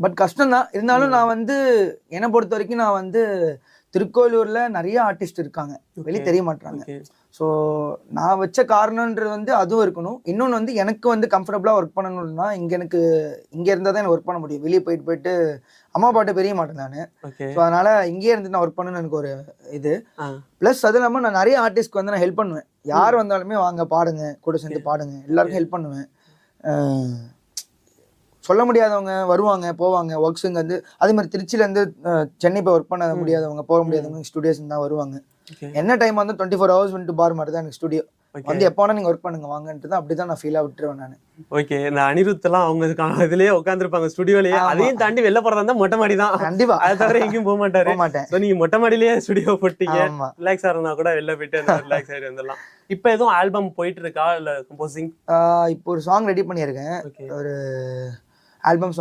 But கஷ்டம் தான். இருந்தாலும் நான் வந்து என்னை பொறுத்த வரைக்கும் நான் வந்து திருக்கோயிலூர்ல நிறைய ஆர்டிஸ்ட் இருக்காங்க, வெளியே தெரிய மாட்டாங்க. ஸோ நான் வச்ச காரணன்றது வந்து அதுவும் இருக்கணும். இன்னொன்று வந்து எனக்கு வந்து கம்ஃபர்டபுளாக ஒர்க் பண்ணணும்னா எனக்கு இங்கே இருந்தால் தான் எனக்கு ஒர்க் பண்ண முடியும். வெளியே போயிட்டு அம்மா பாட்டு பெரிய மாட்டேன் நான். ஸோ அதனால இங்கேயே இருந்து நான் ஒர்க் பண்ணணும்னு எனக்கு ஒரு இது. ப்ளஸ் அது இல்லாமல் நான் நிறைய ஆர்டிஸ்ட்க்கு வந்து நான் ஹெல்ப் பண்ணுவேன். யார் வந்தாலுமே வாங்க பாடுங்க, கூட சேர்ந்து பாடுங்க, எல்லாருக்கும் ஹெல்ப் பண்ணுவேன். சொல்ல முடியாதவங்க வருவாங்க போவாங்க. ஒர்க்ஸுங்க வந்து அதே மாதிரி திருச்சியிலேருந்து சென்னை போய் ஒர்க் பண்ண முடியாதவங்க, போக முடியாதவங்க ஸ்டுடியோஸ் தான் வருவாங்க. என்ன டைம் வந்து 24 hours வந்துட்டு பார் மாதிரி தான் எனக்கு ஸ்டுடியோ. வந்து எப்போ வேணா நீங்க ஒர்க் பண்ணுங்க வாங்கன்ட்டு தான் அப்படிதான் நான் ஃபீலா விட்டுருவேன் நான். ஓகே, இந்த அனிருத் எல்லாம் அவங்க இதுலயே உட்காந்துருப்பாங்க ஸ்டுடியோலயே. அதையும் தாண்டி வெளில போறதா இருந்தா மொட்டை மாடி தான் கண்டிப்பா. அதை தவிர எங்கேயும் போக மாட்டேன். சோ நீங்க மொட்டை மாடியிலேயே ஸ்டுடியோ போட்டீங்க. ரிலாக்ஸ் ஆறனா கூட வெளில போயிட்டு ரிலாக்ஸ் ஆயிட்டு வந்துடலாம். இப்போ எதுவும் ஆல்பம் போயிட்டு இருக்கா இல்ல கம்போசிங்? இப்போ ஒரு சாங் ரெடி பண்ணியிருக்கேன். ஒரு ஆல்பம்